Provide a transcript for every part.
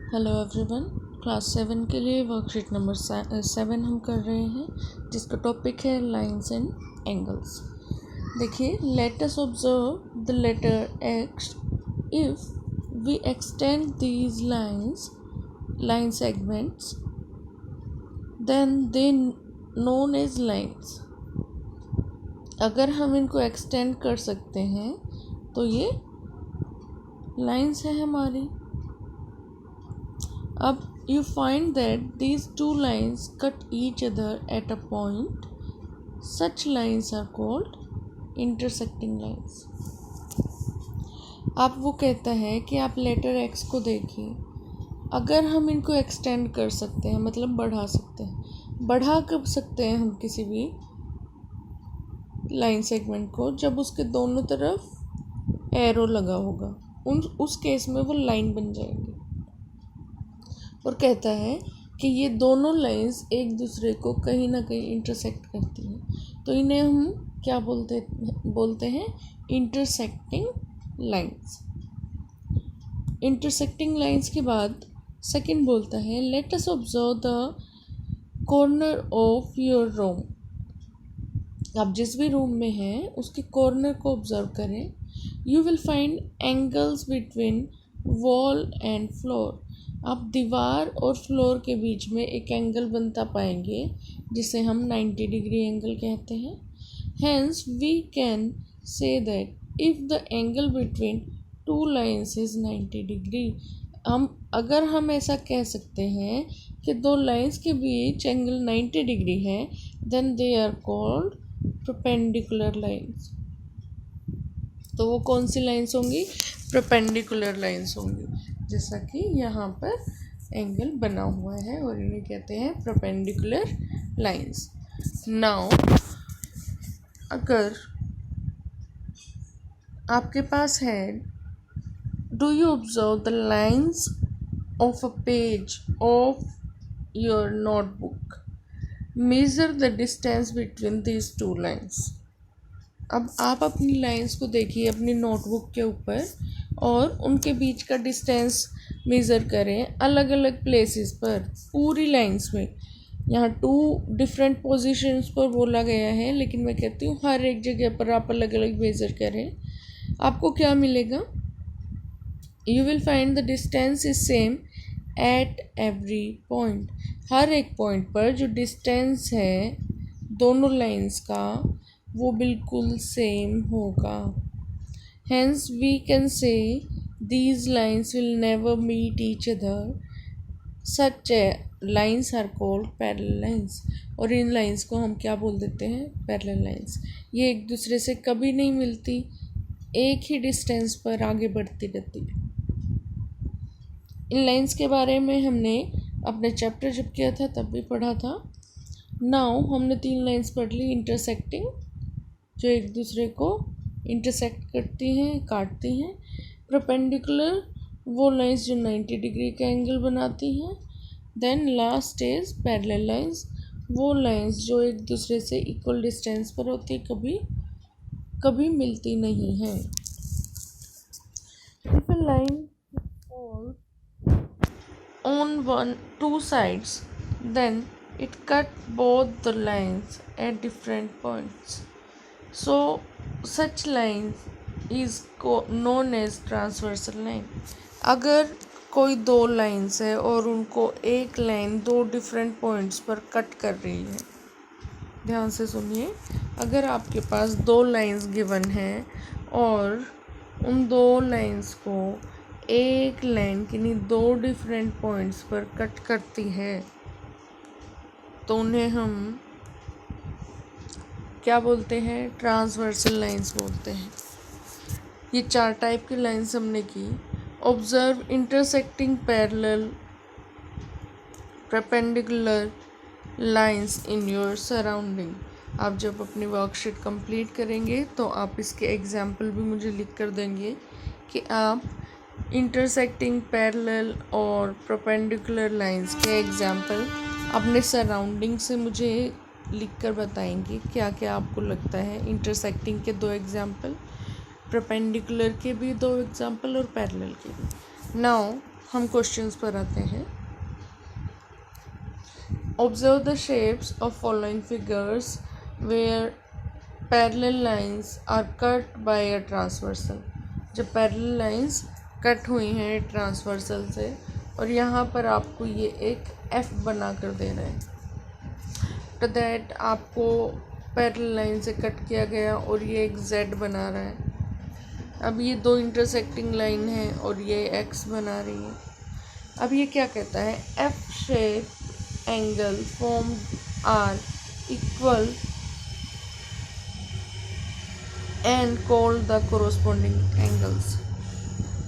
Hello everyone. Class 7 के लिए worksheet number 7 हम कर रहे हैं, जिसका टॉपिक है लाइंस एंड एंगल्स। देखिए, let us observe the letter X. If we extend these line segments then they known as lines. अगर हम इनको एक्सटेंड कर सकते हैं तो ये लाइंस है हमारी। अब you find that these two lines cut each other at a point. Such lines are called intersecting lines. अब वो कहता है कि आप लेटर एक्स को देखिए, अगर हम इनको एक्सटेंड कर सकते हैं मतलब बढ़ा सकते हैं हम किसी भी लाइन सेगमेंट को जब उसके दोनों तरफ एरो लगा होगा, उस केस में वो लाइन बन जाएंगे। और कहता है कि ये दोनों लाइंस एक दूसरे को कहीं ना कहीं इंटरसेक्ट करती हैं, तो इन्हें हम क्या बोलते हैं इंटरसेक्टिंग लाइंस। इंटरसेक्टिंग लाइंस के बाद सेकंड बोलता है late us observe the corner of your room. आप जिस भी रूम में हैं उसके कॉर्नर को ऑब्जर्व करें। You will find angles between wall and floor. आप दीवार और फ्लोर के बीच में एक एंगल बनता पाएंगे जिसे हम 90 डिग्री एंगल कहते हैं। Hence we can say that if the angle between two lines is 90 degree. अगर हम ऐसा कह सकते हैं कि दो लाइंस के बीच एंगल 90 डिग्री है, then they are called perpendicular lines. तो वो कौन सी लाइंस होंगी? परपेंडिकुलर लाइंस होंगी, जैसा कि यहाँ पर एंगल बना हुआ है और इन्हें कहते हैं परपेंडिकुलर लाइंस। नाउ अगर आपके पास है, do you observe the lines of a page of your notebook, measure the distance between these two lines. अब आप अपनी लाइंस को देखिए अपनी नोटबुक के ऊपर और उनके बीच का डिस्टेंस मेज़र करें अलग अलग प्लेसेस पर, पूरी लाइंस में। यहाँ 2 डिफरेंट पोजीशंस पर बोला गया है, लेकिन मैं कहती हूँ हर एक जगह पर आप अलग अलग मेज़र करें। आपको क्या मिलेगा? You will find the distance is same at every point. हर एक पॉइंट पर जो डिस्टेंस है दोनों लाइंस का वो बिल्कुल सेम होगा। Hence we can say these lines will never meet each other. Such lines are called parallel lines. और इन लाइंस को हम क्या बोल देते हैं? Parallel lines. ये एक दूसरे से कभी नहीं मिलती, एक ही डिस्टेंस पर आगे बढ़ती रहती। इन लाइंस के बारे में हमने अपने चैप्टर जब किया था तब भी पढ़ा था। नाउ हमने 3 लाइंस पढ़ ली इंटरसेक्टिंग, जो एक दूसरे को इंटरसेक्ट करती हैं, काटती हैं। परपेंडिकुलर, वो लाइंस जो 90 डिग्री का एंगल बनाती हैं। Then last is parallel lines, वो लाइंस जो एक दूसरे से इक्वल डिस्टेंस पर होती, कभी मिलती नहीं हैं। If a line falls on 2 sides, then it cut both the lines at different points. So such line is known as transversal line. अगर कोई 2 लाइन्स है और उनको एक लाइन 2 डिफरेंट पॉइंट्स पर कट कर रही है, ध्यान से सुनिए। अगर आपके पास 2 लाइन्स गिवन हैं और उन 2 लाइन्स को एक लाइन की नहीं 2 डिफरेंट पॉइंट्स पर कट करती है, तो उन्हें हम क्या बोलते हैं? ट्रांसवर्सल लाइंस बोलते हैं। ये 4 टाइप की लाइंस हमने की। Observe intersecting parallel perpendicular lines in your surrounding. आप जब अपनी वर्कशीट कंप्लीट करेंगे तो आप इसके एग्जाम्पल भी मुझे लिख कर देंगे कि आप इंटरसेक्टिंग पैरेलल और परपेंडिकुलर लाइंस के एग्जाम्पल अपने सराउंडिंग से मुझे लिख कर बताएंगे क्या क्या आपको लगता है। इंटरसेक्टिंग के 2 एग्जाम्पल, परपेंडिकुलर के भी 2 एग्जाम्पल और पैरेलल के भी। नाउ हम क्वेश्चंस पर आते हैं। Observe the shapes of following figures where parallel lines are cut by a transversal. जब पैरेलल लाइंस कट हुई हैं ट्रांसवर्सल से और यहाँ पर आपको ये एक एफ बना कर दे रहे हैं, तो दैट आपको पैरेलल लाइन से कट किया गया और ये एक जेड बना रहा है। अब ये दो इंटरसेक्टिंग लाइन है और ये एक्स बना रही है। अब ये क्या कहता है, F shape angle form are equal and called the corresponding angles.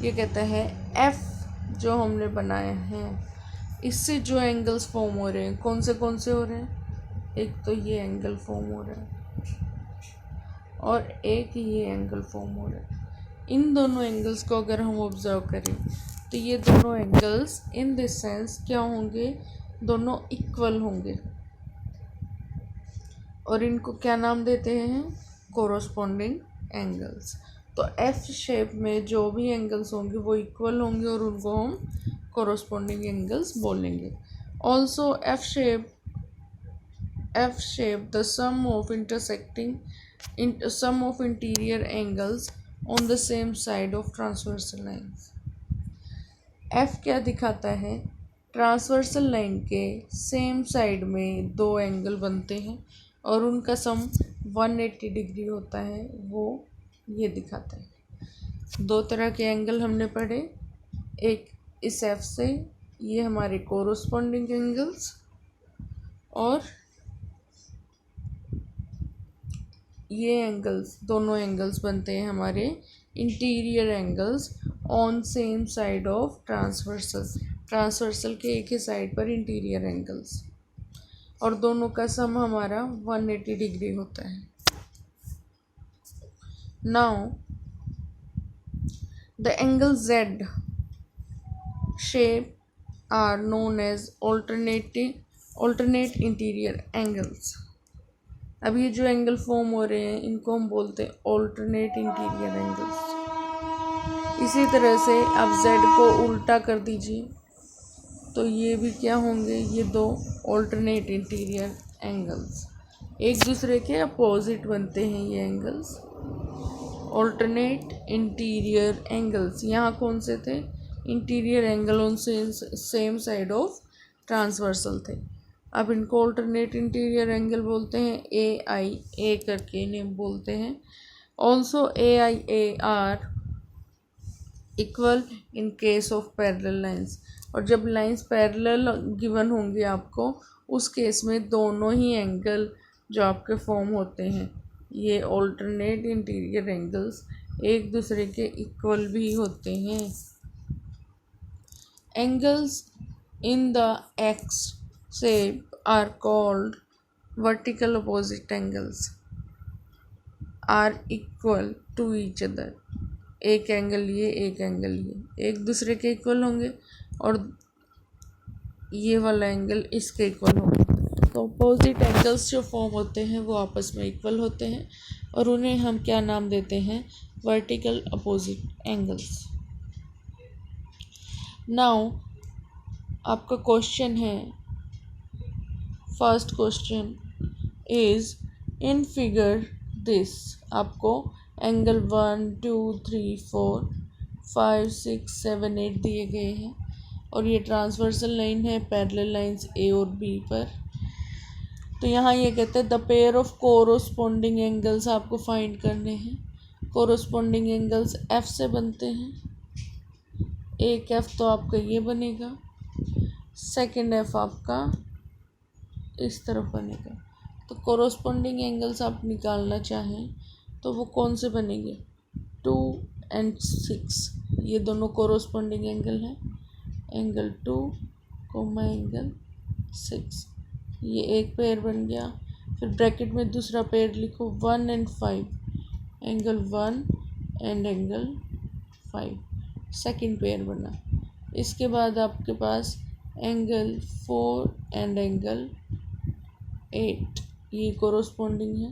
ये कहता है एफ जो हमने बनाया है इससे जो एंगल्स फॉर्म हो रहे हैं कौन से हो रहे हैं, एक तो ये एंगल फॉर्म हो रहा है और एक ये एंगल फॉर्म हो रहा है। इन दोनों एंगल्स को अगर हम ऑब्जर्व करें तो ये दोनों एंगल्स इन दिस सेंस क्या होंगे, दोनों इक्वल होंगे और इनको क्या नाम देते हैं, कोरोस्पोंडिंग एंगल्स। तो एफ शेप में जो भी एंगल्स होंगे वो इक्वल होंगे और उनको हम कोरोस्पोंडिंग एंगल्स बोलेंगे। Also F shape the sum of interior angles on the same side of transversal lines. F क्या दिखाता है, ट्रांसवर्सल लाइन के सेम साइड में दो एंगल बनते हैं और उनका सम 180 डिग्री होता है, वो ये दिखाता है। दो तरह के एंगल हमने पढ़े, एक इस एफ से, ये हमारे कोरोस्पोंडिंग एंगल्स, और ये एंगल्स, दोनों एंगल्स बनते हैं हमारे interior angles on same side of transversal के एक ही साइड पर इंटीरियर एंगल्स, और दोनों का सम हमारा 180 डिग्री होता है। Now the angle Z shape are known as alternate interior angles. अब ये जो एंगल फॉर्म हो रहे हैं इनको हम बोलते हैं ऑल्टरनेट इंटीरियर एंगल्स। इसी तरह से आप Z को उल्टा कर दीजिए तो ये भी क्या होंगे, ये दो ऑल्टरनेट इंटीरियर एंगल्स, एक दूसरे के अपोजिट बनते हैं ये एंगल्स, ऑल्टरनेट इंटीरियर एंगल्स। यहाँ कौन से थे, interior angle on same side of transversal थे। अब इनको ऑल्टरनेट इंटीरियर एंगल बोलते हैं, ए करके नेम बोलते हैं। Also A R equal in case of parallel lines. और जब लाइंस पैरेलल गिवन होंगे आपको, उस केस में दोनों ही एंगल जो आपके फॉर्म होते हैं ये ऑल्टरनेट इंटीरियर एंगल्स एक दूसरे के इक्वल भी होते हैं। Angles in the X shape are called vertical opposite angles are equal to each other. एक एंगल ये, एक एंगल ये एक दूसरे के इक्वल होंगे और ये वाला एंगल इसके इक्वल होगा। तो अपोजिट एंगल्स जो फॉर्म होते हैं वो आपस में इक्वल होते हैं और उन्हें हम क्या नाम देते हैं, वर्टिकल अपोजिट एंगल्स। नाउ आपका क्वेश्चन है, first question is in figure this, आपको एंगल 1 2 3 4 5 6 7 8 दिए गए हैं और ये ट्रांसवर्सल लाइन है पैरेलल लाइंस ए और बी पर। तो यहाँ ये कहते हैं the pair of corresponding angles आपको फाइंड करने हैं। कोरोस्पोंडिंग एंगल्स एफ से बनते हैं, एक एफ तो आपका ये बनेगा, सेकंड एफ आपका इस तरफ बनेगा। तो कोरोस्पोंडिंग एंगल्स आप निकालना चाहें तो वो कौन से बनेंगे, 2 और 6, ये दोनों कोरोस्पोंडिंग एंगल हैं, एंगल 2 एंगल 6, ये एक पेयर बन गया। फिर ब्रैकेट में दूसरा पेयर लिखो 1 और 5, angle 1 and angle 5, second pair बना। इसके बाद आपके पास एंगल 4 एंड एंगल 8, ये कोरोस्पोंडिंग है।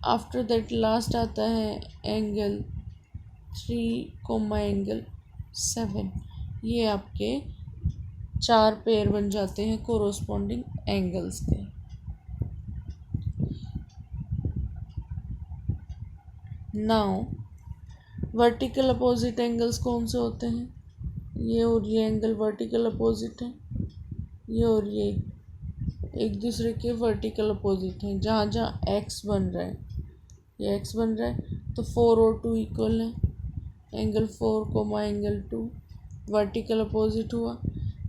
आफ्टर दैट लास्ट आता है एंगल 3 एंगल 7। ये आपके 4 पेयर बन जाते हैं कोरोस्पोंडिंग एंगल्स के। नाउ वर्टिकल अपोजिट एंगल्स कौन से होते हैं? ये और ये एंगल वर्टिकल अपोजिट है, ये और ये एक दूसरे के वर्टिकल अपोजिट हैं। जहाँ जहाँ एक्स बन रहा है, ये एक्स बन रहा है तो 4 और 2 इक्वल है। Angle 4 comma angle 2 vertical opposite हुआ।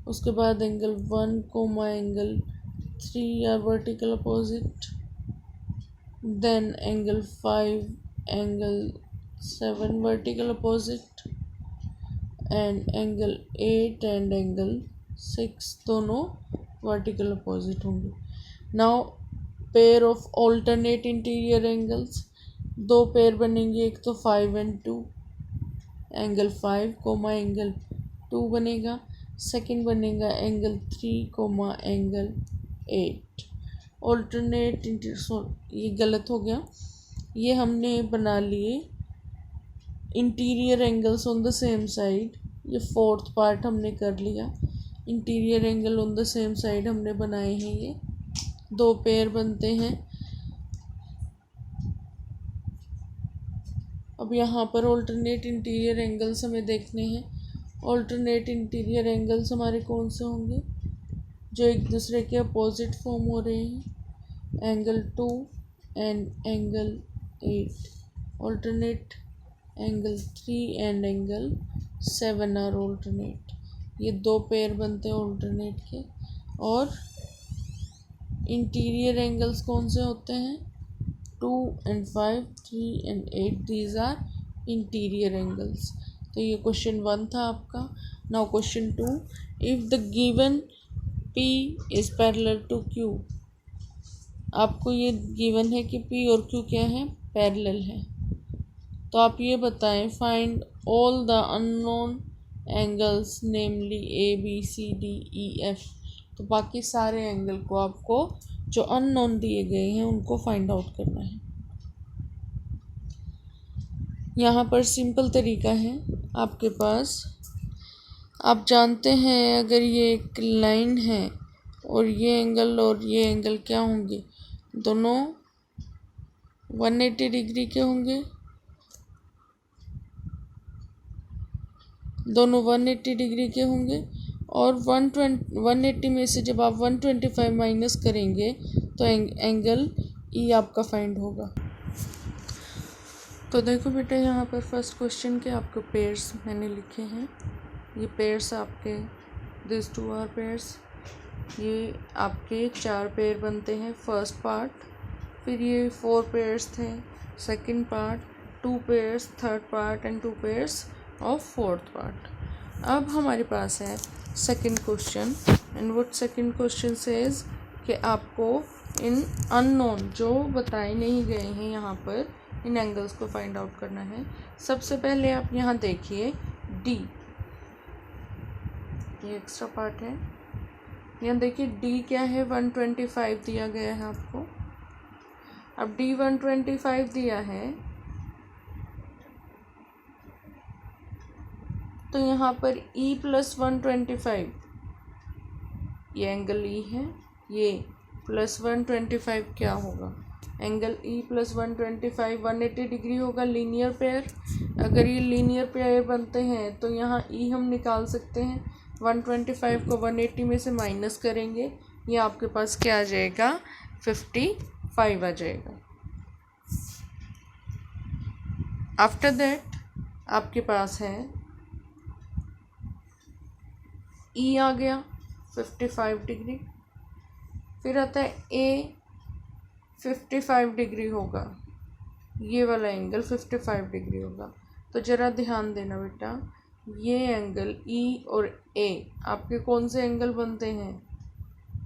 उसके बाद angle 1 comma angle 3 are vertical opposite. Then angle 5 angle 7 vertical opposite and angle 8 and angle 6 दोनों वर्टिकल अपोजिट होंगे। Now pair of alternate interior angles, 2 pair बनेंगे, एक तो 5 एंड 2, एंगल 5 कोमा एंगल 2 बनेगा। Second बनेगा एंगल 3 कोमा एंगल 8। ऑल्टरनेट ये गलत हो गया, ये हमने बना लिए interior angles on the same side. ये 4th पार्ट हमने कर लिया। Interior angle on the same side हमने बनाए हैं, ये 2 पेयर बनते हैं। अब यहाँ पर ऑल्टरनेट इंटीरियर एंगल्स हमें देखने हैं। ऑल्टरनेट इंटीरियर एंगल्स हमारे कौन से होंगे? जो एक दूसरे के अपोजिट फॉर्म हो रहे हैं, angle 2 and angle 8। Alternate angle 3 and angle 7 are alternate. ये 2 पेयर बनते हैं ऑल्टरनेट के। और इंटीरियर एंगल्स कौन से होते हैं? 2 and 5, 3 and 8, these are interior angles. तो ये क्वेश्चन 1 था आपका। Now question 2, if the given P is parallel to Q। आपको ये गिवन है कि P और Q क्या है? पैरेलल है। तो आप ये बताएं, find all the unknown angles namely ABCDEF। तो बाकी सारे एंगल को आपको जो अननोन दिए गए हैं उनको फाइंड आउट करना है। यहाँ पर सिंपल तरीका है आपके पास। आप जानते हैं अगर ये एक लाइन है और ये एंगल क्या होंगे? दोनों 180 डिग्री के होंगे। दोनों 180 डिग्री के होंगे और 180 में से जब आप 125 माइनस करेंगे तो एंगल ई आपका फाइंड होगा। तो देखो बेटा, यहाँ पर फर्स्ट क्वेश्चन के आपको पेयर्स मैंने लिखे हैं। ये पेयर्स आपके दिस 2 आर पेयर्स। ये आपके 4 पेयर बनते हैं फर्स्ट पार्ट। फिर ये 4 पेयर्स थे second part, 2 pairs third part and 2 pairs of fourth part. अब हमारे पास है second question and what second question says कि आपको इन अननोन जो बताए नहीं गए हैं यहाँ पर इन एंगल्स को फाइंड आउट करना है। सबसे पहले आप यहाँ देखिए D, ये एक्स्ट्रा पार्ट है। यहाँ देखिए D क्या है? 125 दिया गया है आपको। अब D 125 दिया है तो यहाँ पर E + 125, ये एंगल E है, ये प्लस 125 क्या होगा? एंगल E + 125 180 डिग्री होगा, लीनियर पेयर। अगर ये लीनियर पेयर बनते हैं तो यहाँ E हम निकाल सकते हैं। 125 को 180 में से माइनस करेंगे, ये आपके पास क्या आ जाएगा? 55 आ जाएगा। आफ्टर दैट आपके पास है E आ गया 55 डिग्री। फिर आता है A 55 डिग्री होगा, ये वाला एंगल 55 डिग्री होगा। तो ज़रा ध्यान देना बेटा, ये एंगल E और A आपके कौन से एंगल बनते हैं?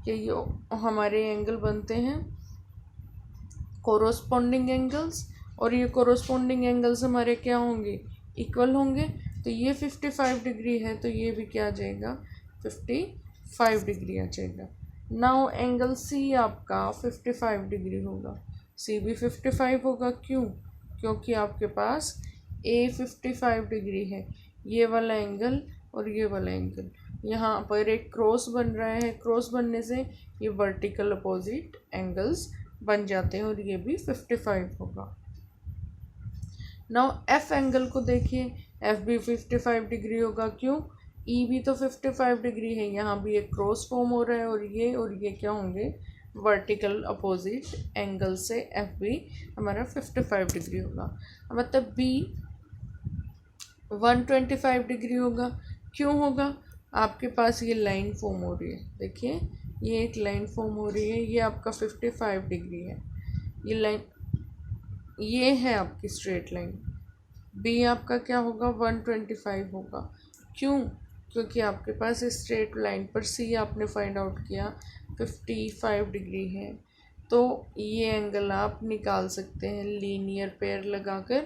कि ये हमारे एंगल बनते हैं कोरोस्पोंडिंग एंगल्स, और ये कोरोस्पोंडिंग एंगल्स हमारे क्या होंगे? इक्वल होंगे। तो ये 55 डिग्री है तो ये भी क्या आ जाएगा? 55 डिग्री आ जाएगा। नाउ एंगल C आपका 55 डिग्री होगा, C भी 55 होगा। क्यों? क्योंकि आपके पास A 55 डिग्री है, ये वाला एंगल और ये वाला एंगल, यहाँ पर एक क्रॉस बन रहा है, क्रॉस बनने से ये वर्टिकल अपोजिट एंगल्स बन जाते हैं और ये भी 55 होगा। नाउ एफ एंगल को देखिए, एफ भी 55 डिग्री होगा, क्यों? ई भी तो 55 डिग्री है, यहाँ भी एक क्रॉस फॉर्म हो रहा है और ये क्या होंगे? वर्टिकल अपोजिट एंगल से एफ भी हमारा 55 डिग्री होगा। मतलब बी 125 डिग्री होगा। क्यों होगा? आपके पास ये लाइन फॉर्म हो रही है, देखिए ये एक लाइन फॉर्म हो रही है, ये आपका 55 डिग्री है, ये लाइन, ये है आपकी स्ट्रेट लाइन। बी आपका क्या होगा? 125 होगा। क्यों? क्योंकि आपके पास इस स्ट्रेट लाइन पर सी आपने फाइंड आउट किया 55 डिग्री है, तो ये एंगल आप निकाल सकते हैं लीनियर पेयर लगाकर,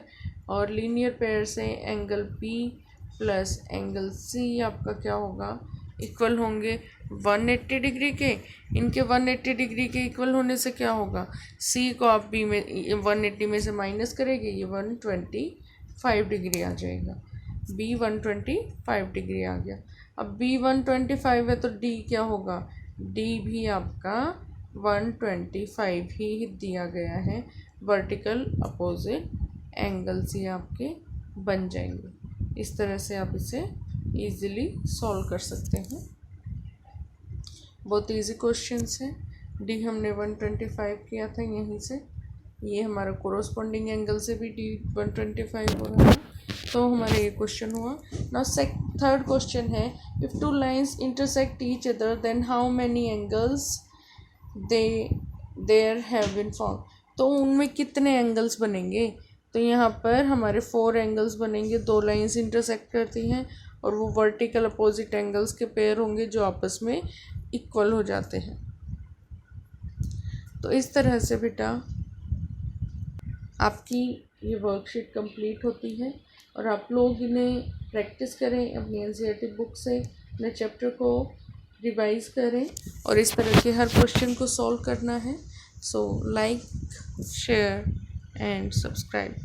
और लीनियर पेयर से angle P plus angle C आपका क्या होगा? इक्वल होंगे 180 डिग्री के। इनके 180 डिग्री के इक्वल होने से क्या होगा? सी को आप बी में 180 में से माइनस करेंगे, ये 125 डिग्री आ जाएगा। बी 125 डिग्री आ गया। अब बी 125 है तो डी क्या होगा? डी भी आपका 125 ही दिया गया है। वर्टिकल अपोजिट एंगल्स ही आपके बन जाएंगे। इस तरह से आप इसे इजीली सॉल्व कर सकते हैं। बहुत इजी क्वेश्चंस है। डी हमने 125 किया था यहीं से, ये हमारा कोरोस्पोंडिंग एंगल से भी डी 125 हो रहा है, तो हमारा ये क्वेश्चन हुआ। नाउ थर्ड क्वेश्चन है, if two lines intersect each other then how many angles there have been found. तो उनमें कितने एंगल्स बनेंगे? तो यहाँ पर हमारे 4 एंगल्स बनेंगे, 2 लाइन्स इंटरसेक्ट करती हैं और वो वर्टिकल अपोजिट एंगल्स के पेयर होंगे जो आपस में इक्वल हो जाते हैं। तो इस तरह से बेटा आपकी ये वर्कशीट कंप्लीट होती है, और आप लोग इन्हें प्रैक्टिस करें, अपनी एनसीईआरटी बुक से अपने चैप्टर को रिवाइज करें और इस तरह के हर क्वेश्चन को सॉल्व करना है। So like, share and subscribe.